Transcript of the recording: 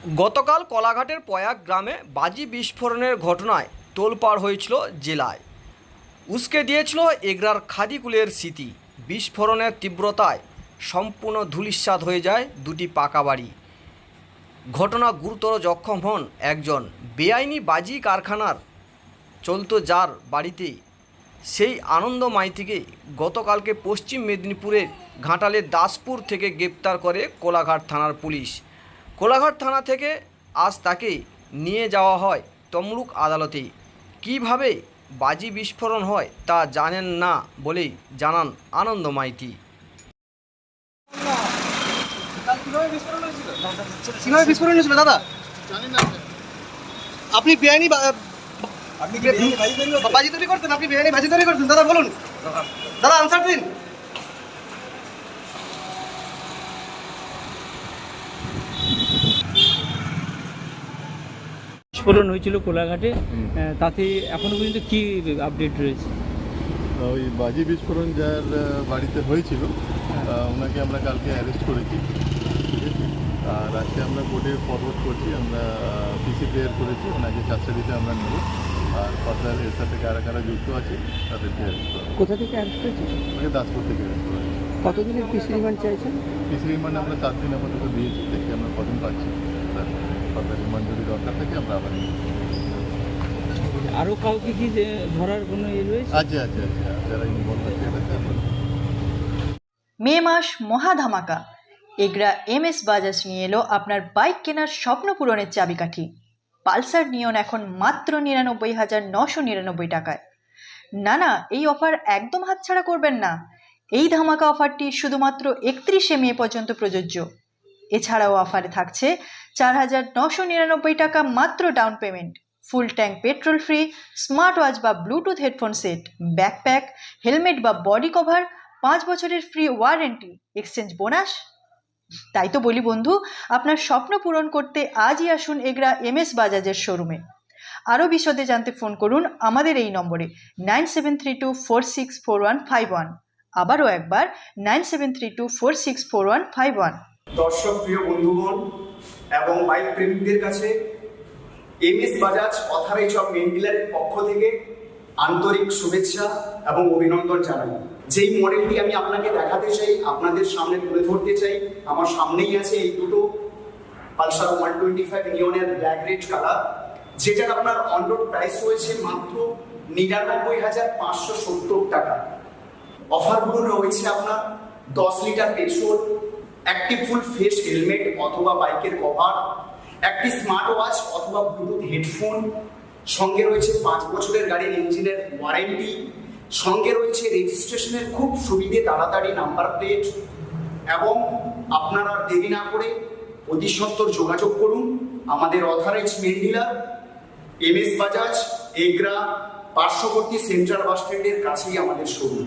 গতকাল কলাঘাটের পয়াগ গ্রামে বাজি বিস্ফোরণের ঘটনায় তোলপাড় হয়েছিল জেলায়। উস্কে দিয়েছিল এগরার খাদিকুলের স্মৃতি। বিস্ফোরণের তীব্রতায় সম্পূর্ণ ধূলিসাৎ হয়ে যায় দুটি পাকা বাড়ি। ঘটনা গুরুতর জখম হন একজন। বেআইনি বাজি কারখানার চলতো যার বাড়িতে, সেই আনন্দ মাইতিকে গতকালকে পশ্চিম মেদিনীপুরের ঘাটালের দাসপুর থেকে গ্রেপ্তার করে কোলাঘাট থানার পুলিশ। কোলাঘাট থানা থেকে আজ তাকে নিয়ে যাওয়া হয় তমলুক আদালতে। কিভাবে বাজি বিস্ফোরণ হয় তা জানেন না বলেই জানান আনন্দ মাইতি। কিভাবে বিস্ফোরণ হয়েছিল দাদা? আপনি বেআইনি বাজি তৈরি করতেন? আপনি বেআইনি বাজি তৈরি করতেন দাদা? বলুন দাদা, আনসার দিন। বিস্ফোরণ হয়েছিল কোলাঘাটে, তাতে এখনো পর্যন্ত কি আপডেট রয়েছে? ওই বাজি বিস্ফোরণ যার বাড়িতে হয়েছিল ওনাকে আমরা কালকে অ্যারেস্ট করেছি, ঠিক আছে। আর আজকে আমরা কোর্টে ফরওয়ার্ড করছি, আমরা পিসি প্রেয়ার করেছি, ওনাকে কাস্টাডিতে আমরা নেব। আর ফার্দার এর সাথে কারা কারা যুক্ত আছে তাদেরকে অ্যারেস্ট করা হবে। কোথা থেকে অ্যারেস্ট করেছে? ওনাকে দাসপুর থেকে অ্যারেস্ট করা হয়েছে। কতদিনের পিসি রিমান্ড চাইছেন? পিসি রিমান্ড আমরা 7 দিন আপাতত দিয়েছি, দেখি আমরা কদিন পাচ্ছি। ফার্দার রিমান্ড যদি দরকার থাকে আমরা আবার নিই। আরও কাউকে কি ধরার কোনো রয়েছে? আচ্ছা, যারা ইনভলভ আছে এটাতে আমরা। মে মাস মহা ধামাকা। এগরা এমএস বাজাজ নিয়ে এলো আপনার বাইক কেনার স্বপ্ন পূরণের চাবিকাঠি। পালসার নিয়ন এখন মাত্র 99,999 টাকায়। না, এই অফার একদম হাতছাড়া করবেন না। এই ধামাকা অফারটি শুধুমাত্র 31শে মে পর্যন্ত প্রযোজ্য। এছাড়াও অফারে থাকছে 4,999 টাকা মাত্র down payment, full tank petrol free, smart watch বা Bluetooth headphone set, backpack, helmet বা বডি কভার, 5 বছরের ফ্রি ওয়ারেন্টি, এক্সচেঞ্জ বোনাস। তাই তো বলি বন্ধু, আপনার স্বপ্ন পূরণ করতে আজই আসুন এগরা এমএস বাজাজের শোরুমে। আরও বিশদে জানতে ফোন করুন আমাদের এই নম্বরে 9732464151। আবারও একবার 9732464151। দর্শক প্রিয় বন্ধুগণ এবং বাইক প্রেমিকদের কাছে MS Bajaj authorise of main ডিলারের পক্ষ থেকে আন্তরিক শুভেচ্ছা এবং অভিনন্দন জানাই। যেই মডেলটি আমি আপনাকে দেখাতে চাই, আপনাদের সামনে তুলে ধরতে চাই, আমার সামনেই আছে এই দুটো পালসার 125 নিয়নের ব্ল্যাক রেড কালার, যেটার আপনার অন রোড প্রাইস রয়েছে মাত্র 99,570 টাকা। অফারগুলো রয়েছে আপনার 10 লিটার পেট্রোল, একটি ফুল ফেস হেলমেট অথবা বাইকের কভার, একটি স্মার্ট ওয়াচ অথবা ব্লুটুথ হেডফোন, সঙ্গে রয়েছে 5 বছরের গাড়ির ইঞ্জিনের ওয়ারেন্টি, সঙ্গে রয়েছে রেজিস্ট্রেশনের খুব সুবিধে তাড়াতাড়ি নাম্বার প্লেট। এবং আপনারা দেরি না করে অতি সত্বর যোগাযোগ করুন আমাদের authorise main dealer MS Bajaj, Egra, পার্শ্ববর্তী সেন্ট্রাল বাস স্ট্যান্ডের কাছেই আমাদের শোরুম।